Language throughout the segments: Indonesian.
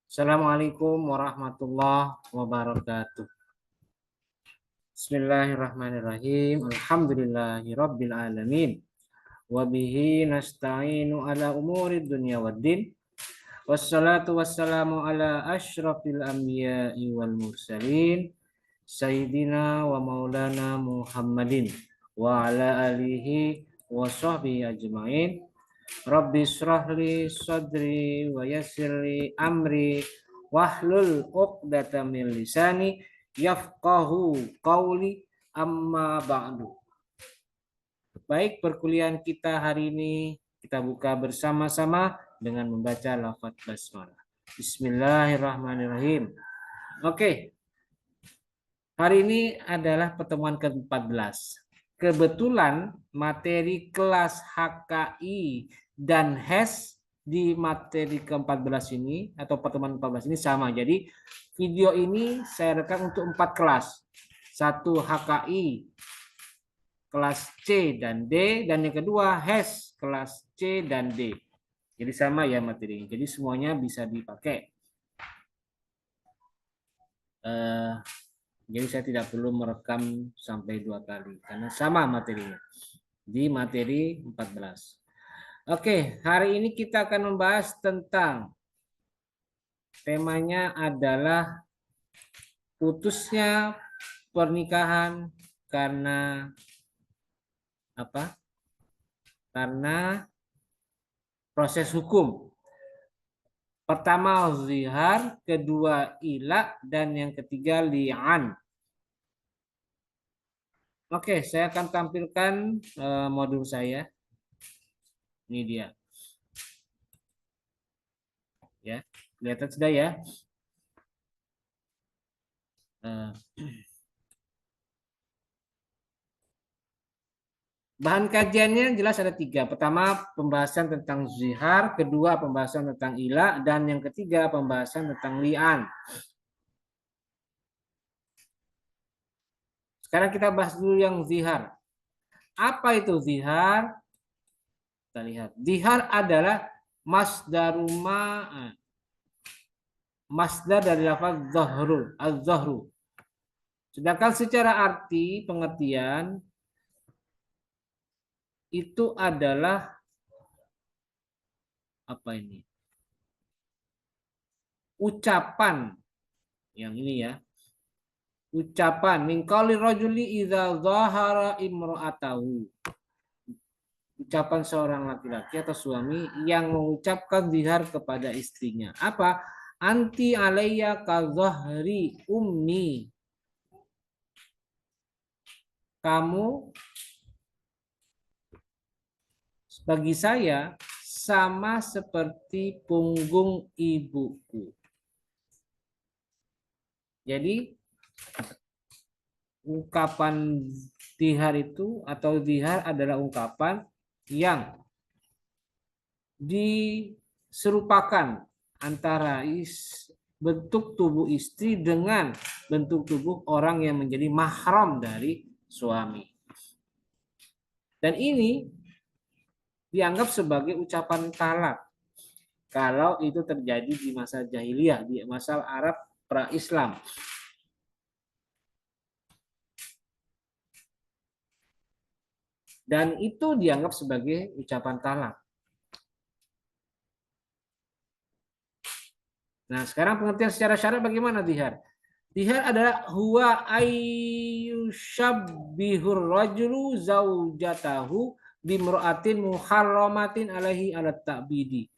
Assalamualaikum warahmatullahi wabarakatuh. Bismillahirrahmanirrahim. Alhamdulillahirabbil alamin. Wa bihi nasta'inu ala umurid dunya waddin. Wassalatu wassalamu ala asyrafil anbiya'i wal mursalin. Sayyidina wa maulana Muhammadin wa ala alihi wa sahbihi ajma'in. Rabbi shrahli sadri wa yassirli amri wahlul 'uqdatam min lisani yafqahu qauli amma ba'du. Baik, perkuliahan kita hari ini kita buka bersama-sama dengan membaca lafaz basmalah. Bismillahirrahmanirrahim. Oke. Hari ini adalah pertemuan ke-14. Kebetulan materi kelas HKI dan HES di materi ke-14 ini atau pertemuan 14 ini sama. Jadi video ini saya rekam untuk 4 kelas. 1 HKI kelas C dan D, dan yang kedua HES kelas C dan D. Jadi sama ya materi. Jadi semuanya bisa dipakai. Jadi saya tidak perlu merekam sampai 2 kali karena sama materinya di materi 14. Oke, hari ini kita akan membahas tentang temanya adalah putusnya pernikahan karena apa? Karena proses hukum. Pertama zihar, kedua ila, dan yang ketiga li'an. Oke, saya akan tampilkan modul saya. Ini dia. Ya, kelihatan sudah ya. Bahan kajiannya jelas ada 3. Pertama, pembahasan tentang zihar. Kedua, pembahasan tentang ila. Dan yang ketiga, pembahasan tentang li'an. Sekarang kita bahas dulu yang zihar. Apa itu zihar? Kita lihat. Zihar adalah masdar dari lafaz zahru, az-zahru. Sedangkan secara arti pengertian itu adalah apa ini? Ucapan yang ini ya. Ucapan min qauli rajuli idza zahara imra'atahu. Ucapan seorang laki-laki atau suami yang mengucapkan zihar kepada istrinya. Apa? Anti alayya ka zahri ummi. Kamu bagi saya sama seperti punggung ibuku. Jadi ungkapan zihar itu atau zihar adalah ungkapan yang diserupakan antara bentuk tubuh istri dengan bentuk tubuh orang yang menjadi mahram dari suami. Dan ini dianggap sebagai ucapan talak kalau itu terjadi di masa jahiliyah, di masa Arab pra-Islam. Dan itu dianggap sebagai ucapan talak. Nah, sekarang pengertian secara syarat bagaimana zihar? Zihar adalah huwa ayyushabbihur rajulu zaujatahu bimra'atin muharramatin alaihi alat ta'bidi.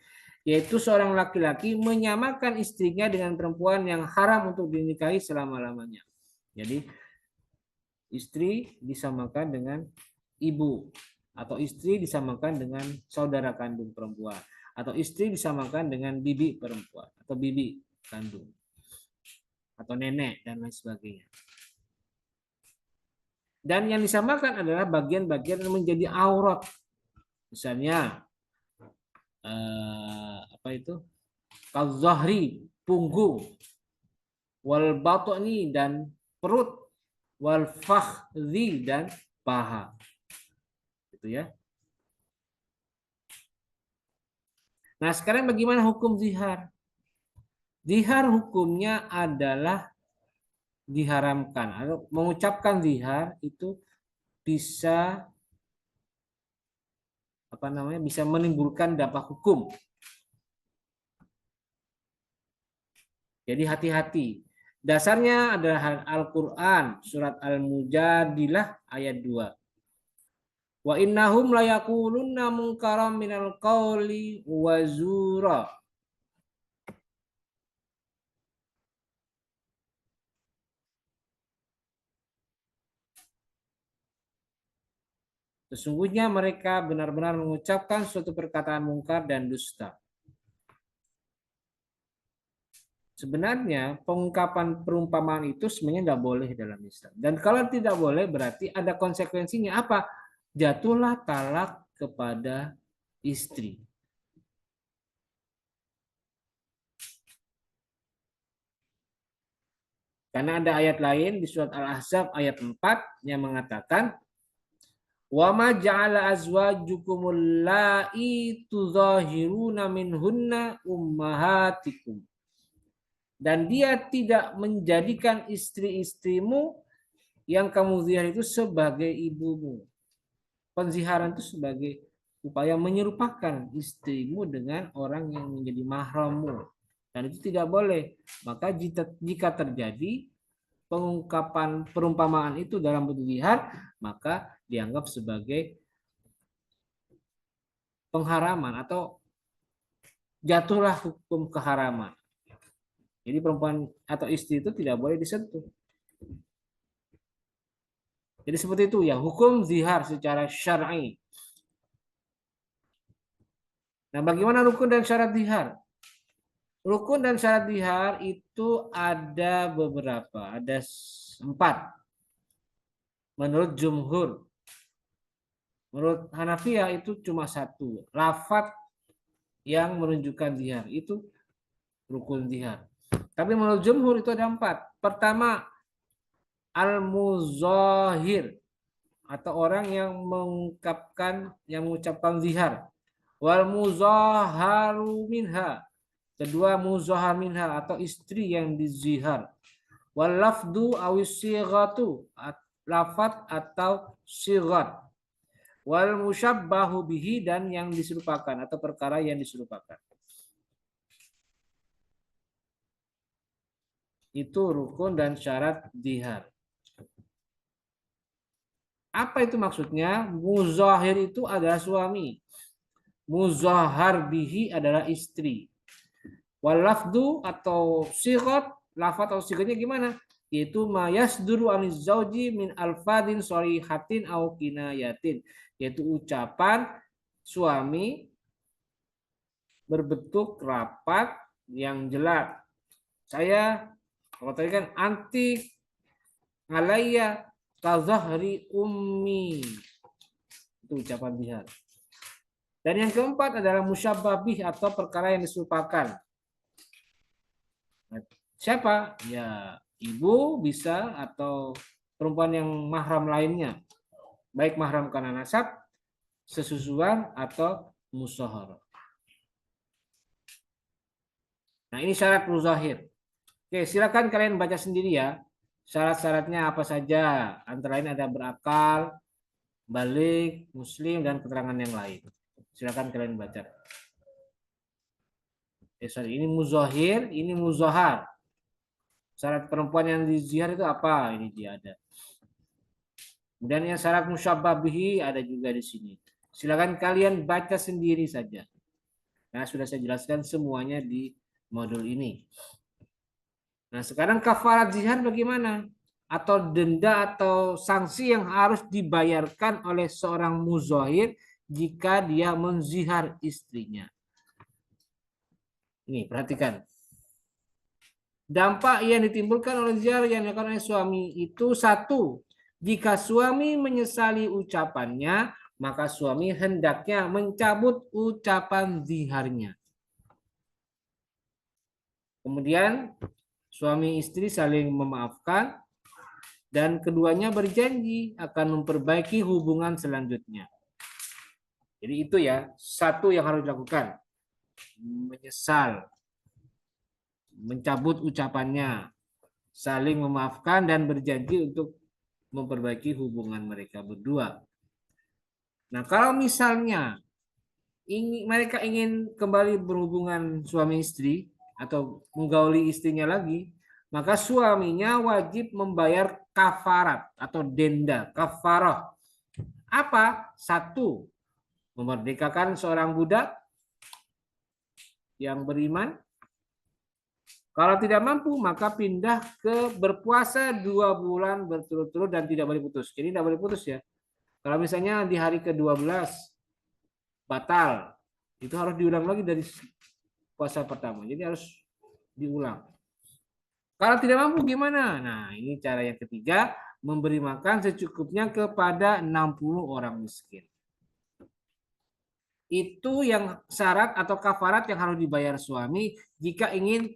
Yaitu seorang laki-laki menyamakan istrinya dengan perempuan yang haram untuk dinikahi selama-lamanya. Jadi istri disamakan dengan ibu, atau istri disamakan dengan saudara kandung perempuan, atau istri disamakan dengan bibi perempuan atau bibi kandung atau nenek dan lain sebagainya. Dan yang disamakan adalah bagian-bagian yang menjadi aurat. Misalnya apa itu? Kal-zahri, punggung, wal batni dan perut, wal fakhzi dan paha. Gitu ya. Nah, sekarang bagaimana hukum zihar? Zihar hukumnya adalah diharamkan atau mengucapkan zihar itu bisa bisa menimbulkan dampak hukum. Jadi hati-hati. Dasarnya adalah Al-Qur'an surat Al-Mujadilah ayat 2. Wa innahum layakulunna munkaram minal qawli wa zura. Sesungguhnya mereka benar-benar mengucapkan suatu perkataan mungkar dan dusta. Sebenarnya pengungkapan perumpamaan itu sebenarnya nggak boleh dalam Islam. Dan kalau tidak boleh berarti ada konsekuensinya apa? Jatuhlah talak kepada istri. Karena ada ayat lain di surat Al-Ahzab ayat 4 yang mengatakan wa ma ja'ala azwajukumul la'i tudzahiruna minhunna ummahatikum. Dan dia tidak menjadikan istri-istrimu yang kamu zihar itu sebagai ibumu. Penziharan itu sebagai upaya menyerupakan istrimu dengan orang yang menjadi mahrammu. Dan itu tidak boleh. Maka jika terjadi pengungkapan perumpamaan itu dalam bentuk zihar, maka dianggap sebagai pengharaman atau jatuhlah hukum keharaman. Jadi perempuan atau istri itu tidak boleh disentuh. Jadi seperti itu ya hukum zihar secara syar'i. Nah, bagaimana rukun dan syarat zihar? Rukun dan syarat zihar itu ada beberapa, ada 4. Menurut jumhur. Menurut Hanafiyah itu cuma 1. Lafadz yang menunjukkan zihar itu rukun zihar. Tapi menurut jumhur itu ada 4. Pertama, al-muzahir atau orang yang mengucapkan zihar. Wal muzaharu minha. Kedua, muzahar minha atau istri yang dizihar. Wal lafdu awis sighatu, lafat atau sighat. Wal musyabbahu bihi, dan yang diserupakan atau perkara yang diserupakan. Itu rukun dan syarat zihar. Apa itu maksudnya? Muzahir itu adalah suami. Muzahar bihi adalah istri. Wal lafdu atau sighat, lafat atau sighatnya gimana? Yaitu mayasduru aniz zauji min alfadin sharihatin au kinayatin, yaitu ucapan suami berbentuk rapat yang jelas. Saya, kalau tadi kan anti alayya kazahri ummi, itu ucapan zihar. Dan yang keempat adalah musyabbabih atau perkara yang diserupakan. Siapa? Ya, ibu bisa atau perempuan yang mahram lainnya. Baik mahram karena nasab, sesusuan, atau musyawarah. Nah, ini syarat muzahir. Oke, silakan kalian baca sendiri ya. Syarat-syaratnya apa saja? Antara lain ada berakal, balik, muslim, dan keterangan yang lain. Silakan kalian baca. Ini muzahir, ini muzahar. Syarat perempuan yang dizihar itu apa? Ini dia ada. Kemudian yang syarat musyabbabihi ada juga di sini. Silakan kalian baca sendiri saja. Nah, sudah saya jelaskan semuanya di modul ini. Nah, sekarang kafarat zihar bagaimana? Atau denda atau sanksi yang harus dibayarkan oleh seorang muzahir jika dia menzihar istrinya. Ini, perhatikan. Dampak yang ditimbulkan oleh zihar yang dilakukan oleh suami itu 1. Jika suami menyesali ucapannya, maka suami hendaknya mencabut ucapan ziharnya. Kemudian suami istri saling memaafkan dan keduanya berjanji akan memperbaiki hubungan selanjutnya. Jadi itu ya, 1 yang harus dilakukan. menyesal, mencabut ucapannya, saling memaafkan dan berjanji untuk memperbaiki hubungan mereka berdua. Nah, kalau misalnya mereka ingin kembali berhubungan suami istri atau menggauli istrinya lagi, maka suaminya wajib membayar kafarat atau denda, kafarah. Apa? Satu, memerdekakan seorang budak yang beriman. Kalau tidak mampu, maka pindah ke berpuasa 2 bulan berturut-turut dan tidak boleh putus. Jadi tidak boleh putus ya. Kalau misalnya di hari ke-12 batal, itu harus diulang lagi dari puasa pertama. Jadi harus diulang. Kalau tidak mampu gimana? Nah, ini cara yang ketiga, memberi makan secukupnya kepada 60 orang miskin. Itu yang syarat atau kafarat yang harus dibayar suami jika ingin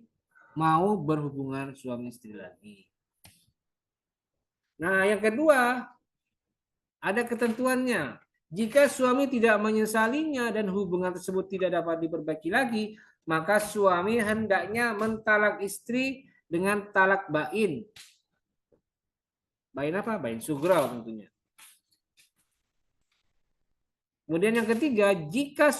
mau berhubungan suami istri lagi. Nah, yang kedua, ada ketentuannya. Jika suami tidak menyesalinya dan hubungan tersebut tidak dapat diperbaiki lagi, maka suami hendaknya mentalak istri dengan talak bain. Bain apa? Bain sugro tentunya. Kemudian yang ketiga, jika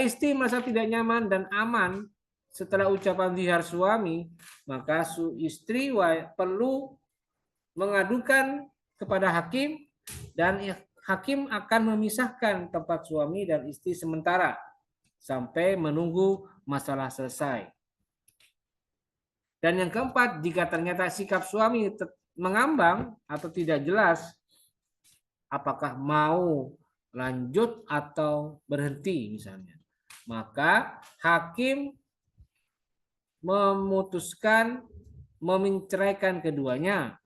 istri merasa tidak nyaman dan aman setelah ucapan zihar suami, maka istri perlu mengadukan kepada hakim dan hakim akan memisahkan tempat suami dan istri sementara sampai menunggu masalah selesai. Dan yang keempat, jika ternyata sikap suami mengambang atau tidak jelas apakah mau lanjut atau berhenti misalnya, maka hakim memutuskan menceraikan keduanya.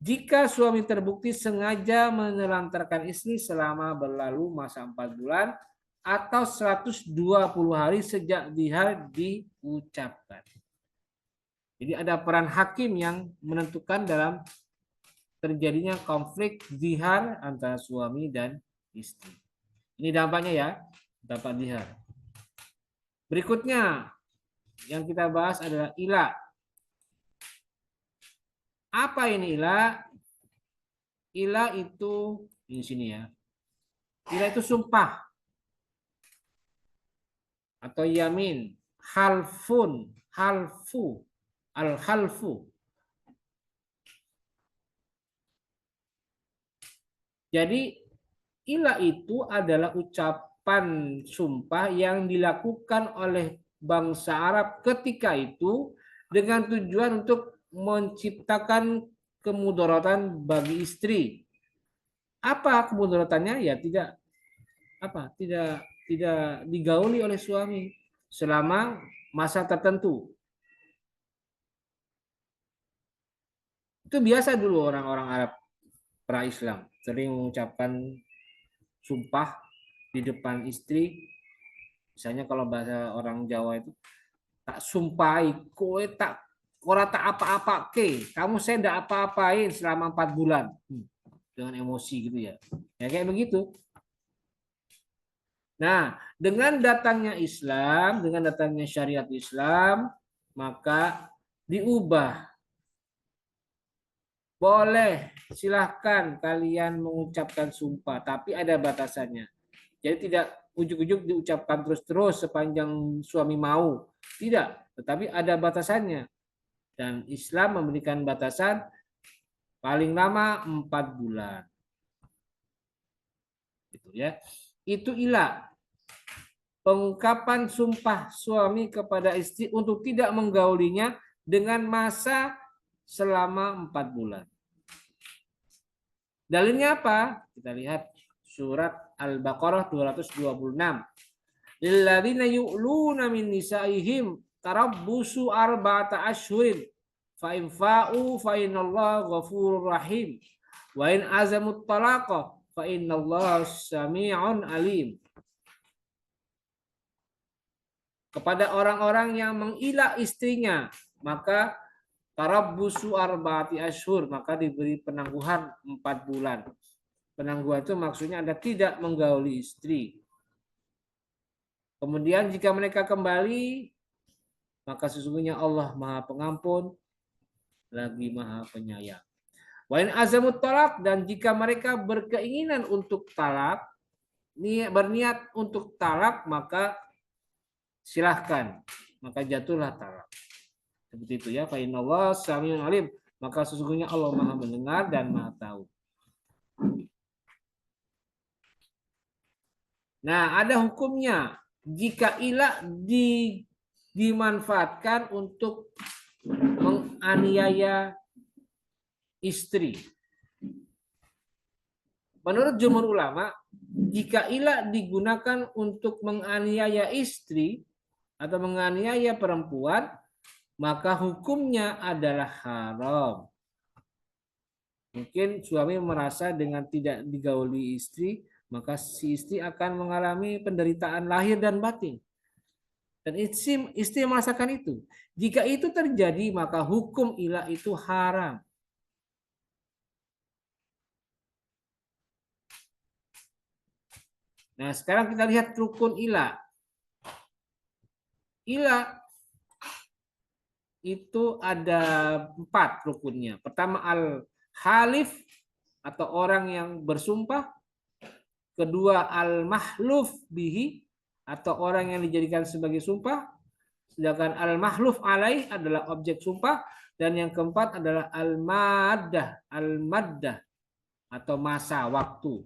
Jika suami terbukti sengaja menelantarkan istri selama berlalu masa 4 bulan atau 120 hari sejak zihar diucapkan. Jadi ada peran hakim yang menentukan dalam terjadinya konflik zihar antara suami dan istri. Ini dampaknya ya, dampak zihar. Berikutnya yang kita bahas adalah ila. Apa ini ila? Ila itu di sini ya. Ila itu sumpah atau yamin, halfun, halfu, al-halfu. Jadi ila itu adalah ucapan sumpah yang dilakukan oleh bangsa Arab ketika itu dengan tujuan untuk menciptakan kemudaratan bagi istri. Apa kemudaratannya? Ya tidak digauli oleh suami selama masa tertentu. Itu biasa dulu orang-orang Arab pra-Islam sering mengucapkan sumpah di depan istri. Misalnya kalau bahasa orang Jawa itu tak sumpahi, kowe tak ora tak apa-apa ke, kamu saya tidak apa-apain selama 4 bulan. Dengan emosi gitu ya. Ya kayak begitu. Nah, dengan datangnya Islam, dengan datangnya syariat Islam, maka diubah. Boleh, silahkan kalian mengucapkan sumpah, tapi ada batasannya. Jadi tidak ujuk-ujuk diucapkan terus-terus sepanjang suami mau. Tidak, tetapi ada batasannya. Dan Islam memberikan batasan paling lama 4 bulan. Gitu ya. Itu ilah. Pengungkapan sumpah suami kepada istri untuk tidak menggaulinya dengan masa selama 4 bulan. Dalilnya apa? Kita lihat surat Al-Baqarah 226. Lilladzina yu'luna min nisaihim tarabbusu arba'ata ashhurin fa in fa'u fa innallaha ghafurur rahim wa in azamut talaqa fa innallaha sami'un alim. Kepada orang-orang yang mengilah istrinya, maka tarabbusu arba'ati ashhur, maka diberi penangguhan 4 bulan. Penangguhan itu maksudnya Anda tidak menggauli istri. Kemudian jika mereka kembali, maka sesungguhnya Allah Maha Pengampun lagi Maha Penyayang. Wa in azamut talak, dan jika mereka berkeinginan untuk talak, berniat untuk talak, maka silahkan, maka jatuhlah talak. Seperti itu ya. Fa innallaha samiun alim, maka sesungguhnya Allah Maha mendengar dan Maha tahu. Nah, ada hukumnya jika ilah dimanfaatkan untuk menganiaya istri. Menurut jumhur ulama, jika ilah digunakan untuk menganiaya istri atau menganiaya perempuan, maka hukumnya adalah haram. Mungkin suami merasa dengan tidak digauli istri, maka si istri akan mengalami penderitaan lahir dan batin. Dan istri merasakan itu. Jika itu terjadi, maka hukum ilah itu haram. Nah, sekarang kita lihat rukun ilah. Ilah itu ada 4 rukunnya. Pertama, al-halif atau orang yang bersumpah. Kedua, al-mahluf bihi atau orang yang dijadikan sebagai sumpah. Sedangkan al-mahluf alaih adalah objek sumpah. Dan yang keempat adalah al-maddah atau masa waktu.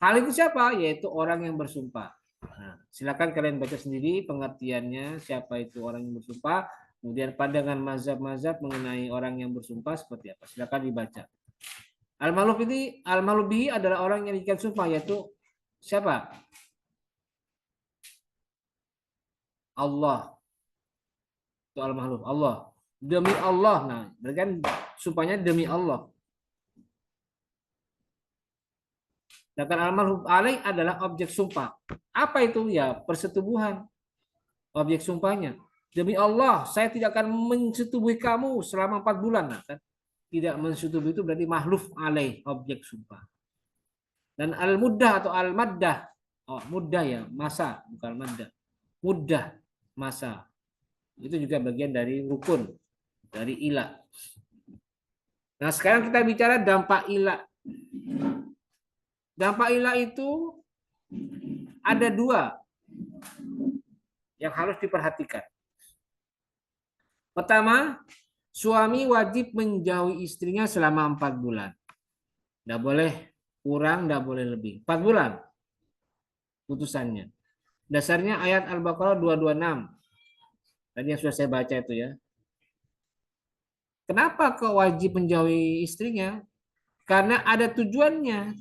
Hal itu siapa? Yaitu orang yang bersumpah. Nah, silakan kalian baca sendiri pengertiannya siapa itu orang yang bersumpah. Kemudian pandangan mazhab-mazhab mengenai orang yang bersumpah seperti apa. Silakan dibaca. Al-mahluf ini, al-mahluf bihi adalah orang yang dijadikan sumpah, yaitu siapa? Allah. Itu al-mahluf, Allah. Demi Allah. Nah, berarti kan sumpahnya demi Allah. Sedangkan al-mahluf alaih adalah objek sumpah. Apa itu? Ya, persetubuhan. Objek sumpahnya. Demi Allah, saya tidak akan mensetubuhi kamu selama 4 bulan. Nah, kan? Tidak mensetubuhi itu berarti mahluf alaih, objek sumpah. Dan al-muddah atau al-maddah. Oh, muddah ya, masa, bukan maddah. Muddah, masa. Itu juga bagian dari rukun, dari ilah. Nah, sekarang kita bicara dampak ilah. Dampak ilah itu ada 2 yang harus diperhatikan. Pertama, suami wajib menjauhi istrinya selama 4 bulan. Tidak boleh kurang, tidak boleh lebih. 4 bulan putusannya. Dasarnya ayat Al-Baqarah 226. Tadi yang sudah saya baca itu ya. Kenapa kok wajib menjauhi istrinya? Karena ada tujuannya,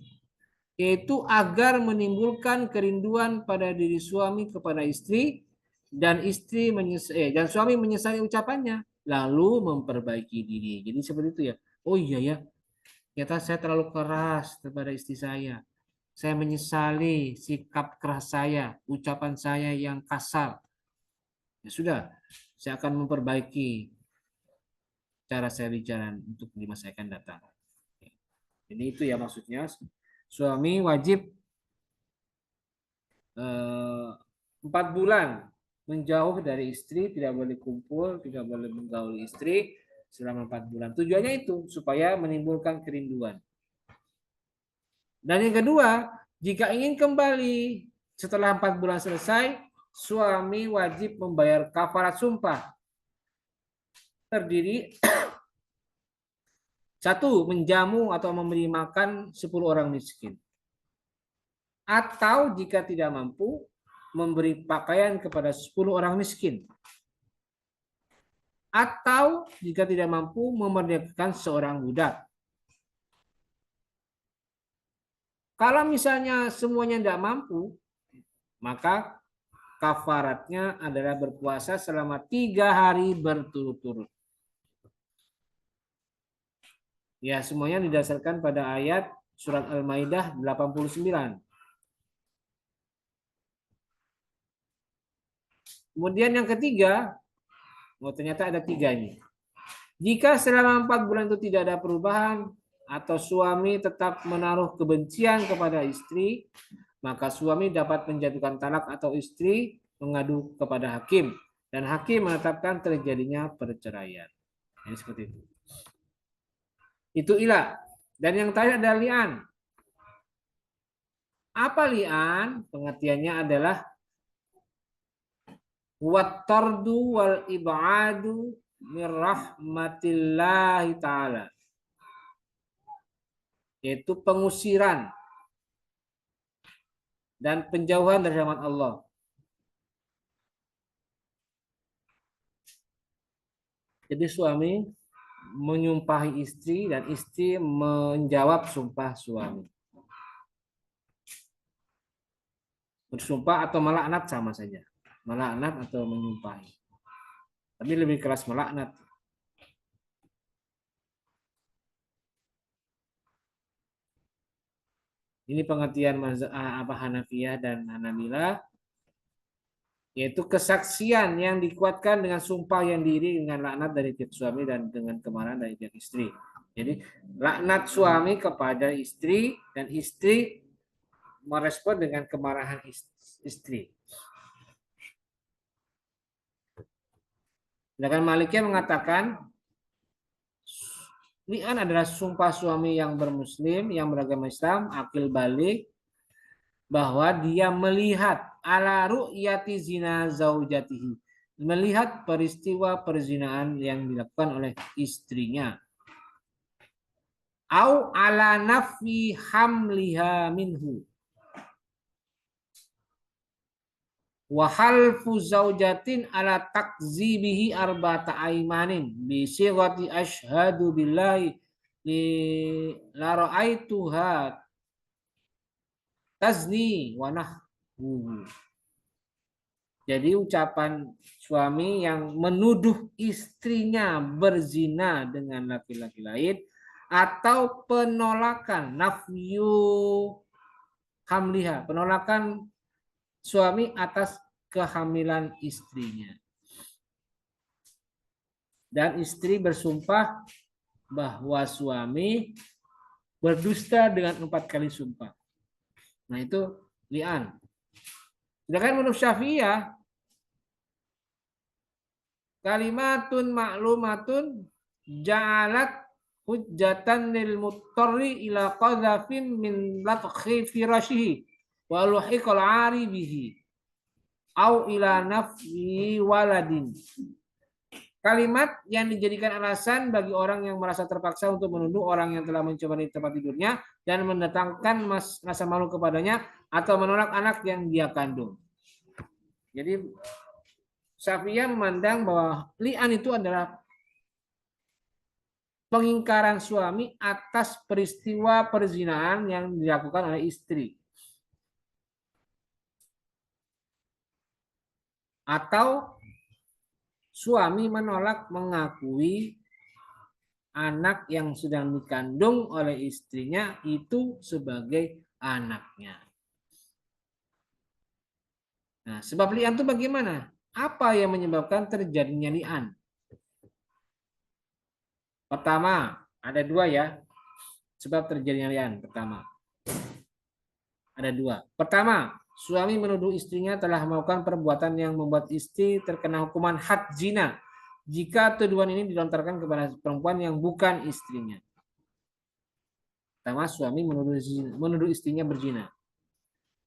yaitu agar menimbulkan kerinduan pada diri suami kepada istri, dan dan suami menyesali ucapannya lalu memperbaiki diri. Jadi seperti itu ya. Oh iya ya, ternyata saya terlalu keras kepada istri saya menyesali sikap keras saya, ucapan saya yang kasar. Ya sudah, saya akan memperbaiki cara saya bicara untuk di masa akan datang. Jadi itu ya maksudnya, suami wajib 4 bulan menjauh dari istri, tidak boleh kumpul, tidak boleh menggauli istri selama 4 bulan. Tujuannya itu supaya menimbulkan kerinduan. Dan yang kedua, jika ingin kembali setelah 4 bulan selesai, suami wajib membayar kafarat sumpah. Terdiri 1, menjamu atau memberi makan 10 orang miskin. Atau jika tidak mampu, memberi pakaian kepada 10 orang miskin. Atau jika tidak mampu, memerdekakan seorang budak. Kalau misalnya semuanya tidak mampu, maka kafaratnya adalah berpuasa selama 3 hari berturut-turut. Ya, semuanya didasarkan pada ayat surat Al-Maidah 89. Kemudian yang ketiga, ternyata ada 3 ini. Jika selama 4 bulan itu tidak ada perubahan atau suami tetap menaruh kebencian kepada istri, maka suami dapat menjatuhkan talak atau istri mengadu kepada hakim dan hakim menetapkan terjadinya perceraian. Ini seperti itu. Itu ilah. Dan yang terakhir adalah li'an. Apa li'an? Pengertiannya adalah wat-tardu wal ib'adu mir rahmatillahi ta'ala. Yaitu pengusiran dan penjauhan dari rahmat Allah. Jadi suami menyumpahi istri dan istri menjawab sumpah suami. Bersumpah atau melaknat sama saja. Melaknat atau menyumpahi. Tapi lebih keras melaknat. Ini pengertian Hanafiyah dan Hanabilah, yaitu kesaksian yang dikuatkan dengan sumpah yang diiringi dengan laknat dari pihak suami dan dengan kemarahan dari pihak istri. Jadi laknat suami kepada istri dan istri merespon dengan kemarahan istri. Sedangkan Malikiyah mengatakan li'an adalah sumpah suami yang bermuslim, yang beragama Islam, akil balik, bahwa dia melihat ala ru'yati zina zaujatihi, melihat peristiwa perzinaan yang dilakukan oleh istrinya, au ala nafi hamliha minhu, wa halfu zaujatin ala takzibihi arba'ata aimanin bi sighati asyhadu billahi la ra'aituha tazni wa nahwu. Jadi ucapan suami yang menuduh istrinya berzina dengan laki-laki lain atau penolakan nafyu hamliha, penolakan suami atas kehamilan istrinya. Dan istri bersumpah bahwa suami berdusta dengan 4 kali sumpah. Nah itu li'an. Sedangkan menurut Syafi'iyah, kalimatun ma'lumatun ja'alat hujjatan lil muttarri ila qadhafin min latqi firashihi wa luhiqal 'ari bihi au ila nafyi waladin. Kalimat yang dijadikan alasan bagi orang yang merasa terpaksa untuk menuduh orang yang telah mencoba di tempat tidurnya dan mendatangkan rasa malu kepadanya atau menolak anak yang dia kandung. Jadi Syafi'iyah memandang bahwa li'an itu adalah pengingkaran suami atas peristiwa perzinaan yang dilakukan oleh istri. Atau suami menolak mengakui anak yang sedang dikandung oleh istrinya itu sebagai anaknya. Nah, sebab li'an itu bagaimana? Apa yang menyebabkan terjadinya li'an? Pertama, ada 2 ya. Sebab terjadinya li'an. Pertama, ada 2. Pertama, suami menuduh istrinya telah melakukan perbuatan yang membuat istri terkena hukuman had zina jika tuduhan ini dilontarkan kepada perempuan yang bukan istrinya. Pertama, suami menuduh istrinya berzina.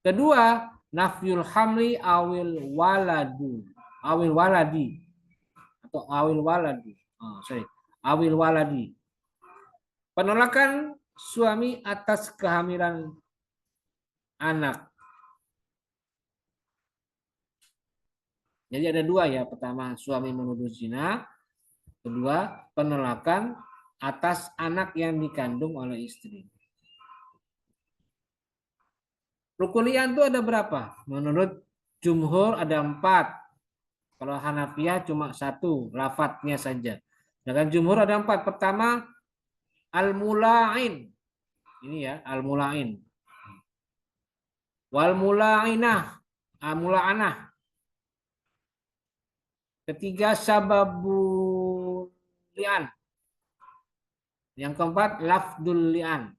Kedua, nafyul hamli awil waladi atau awil waladi. Awil waladi. Penolakan suami atas kehamilan anak. Jadi ada 2 ya. Pertama, suami menuduh zina. Kedua, penolakan atas anak yang dikandung oleh istri. Rukun li'an itu ada berapa? Menurut jumhur ada 4. Kalau Hanafiyah cuma 1, lafadznya saja. Dengan jumhur ada 4. Pertama, al-mula'in. Ini ya, al-mula'in. Wal mula'inah, al-mula'anah. Ketiga, sababul li'an. Yang keempat, lafdul li'an.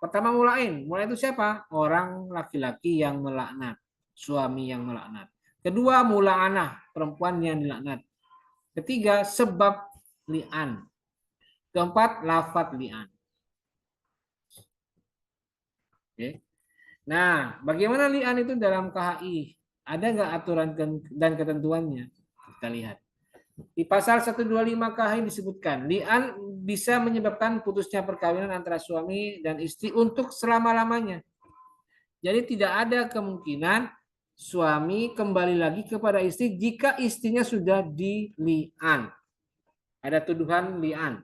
Pertama mulain. Mulain itu siapa? Orang laki-laki yang melaknat. Suami yang melaknat. Kedua mula'anah. Perempuan yang dilaknat. Ketiga sebab li'an. Keempat lafat li'an. Oke. Nah, bagaimana li'an itu dalam KHI? Ada nggak aturan dan ketentuannya? Kita lihat. Di pasal 125 KHI disebutkan, li'an bisa menyebabkan putusnya perkawinan antara suami dan istri untuk selama-lamanya. Jadi tidak ada kemungkinan suami kembali lagi kepada istri jika istrinya sudah di li'an. Ada tuduhan li'an.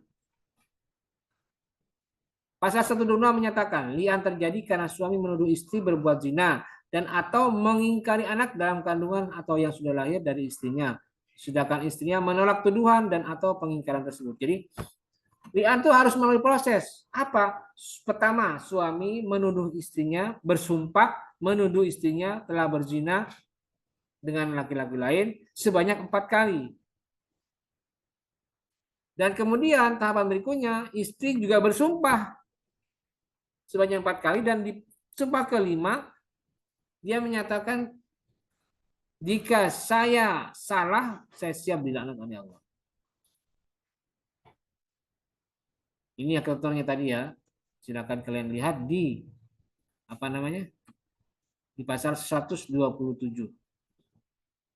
Pasal 126 menyatakan, li'an terjadi karena suami menuduh istri berbuat zina dan atau mengingkari anak dalam kandungan atau yang sudah lahir dari istrinya. Sedangkan istrinya menolak tuduhan dan atau pengingkaran tersebut. Jadi li'an itu harus melalui proses. Apa? Pertama, suami menuduh istrinya, bersumpah menuduh istrinya telah berzina dengan laki-laki lain sebanyak 4 kali. Dan kemudian tahapan berikutnya, istri juga bersumpah sebanyak 4 kali dan di sumpah kelima, dia menyatakan jika saya salah, saya siap dilaknat oleh Allah. Ini ketentuannya tadi ya. Silakan kalian lihat di apa namanya? Di pasal 127.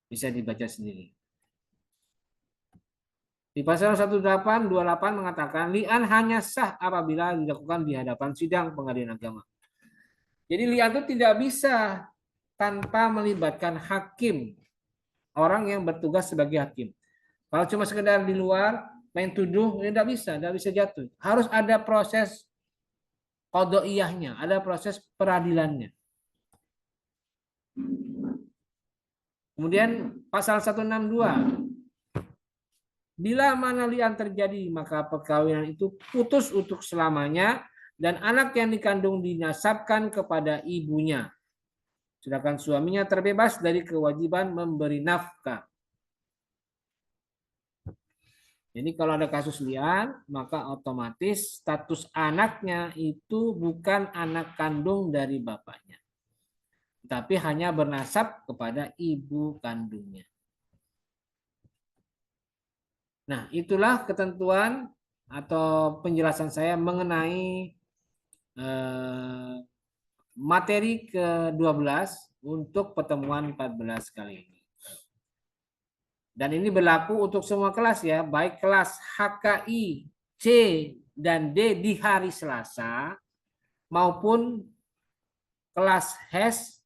Bisa dibaca sendiri. Di pasal 1828 mengatakan li'an hanya sah apabila dilakukan di hadapan sidang pengadilan agama. Jadi li'an itu tidak bisa tanpa melibatkan hakim, orang yang bertugas sebagai hakim. Kalau cuma sekedar di luar main tuduh, ya tidak bisa jatuh. Harus ada proses qadhaiyahnya, ada proses peradilannya. Kemudian pasal 162, bila mana li'an terjadi maka perkawinan itu putus untuk selamanya dan anak yang dikandung dinasabkan kepada ibunya. Sedangkan suaminya terbebas dari kewajiban memberi nafkah. Jadi kalau ada kasus li'an, maka otomatis status anaknya itu bukan anak kandung dari bapaknya, tapi hanya bernasab kepada ibu kandungnya. Nah, itulah ketentuan atau penjelasan saya mengenai materi ke-12 untuk pertemuan 14 kali ini. Dan ini berlaku untuk semua kelas ya, baik kelas HKI, C, dan D di hari Selasa, maupun kelas HES,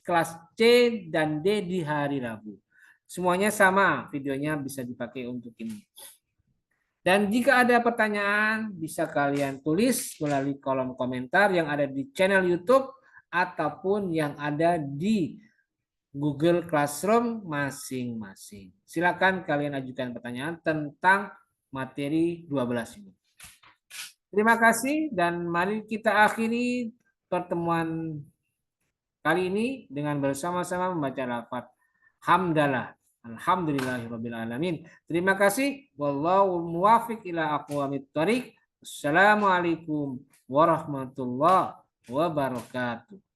kelas C, dan D di hari Rabu. Semuanya sama, videonya bisa dipakai untuk ini. Dan jika ada pertanyaan, bisa kalian tulis melalui kolom komentar yang ada di channel YouTube ataupun yang ada di Google Classroom masing-masing. Silakan kalian ajukan pertanyaan tentang materi 12 ini. Terima kasih dan mari kita akhiri pertemuan kali ini dengan bersama-sama membaca lafaz hamdalah. Alhamdulillahirabbil alamin. Terima kasih. Wallahu muwaffiq ila aqwamit thoriq. Assalamualaikum warahmatullahi wabarakatuh.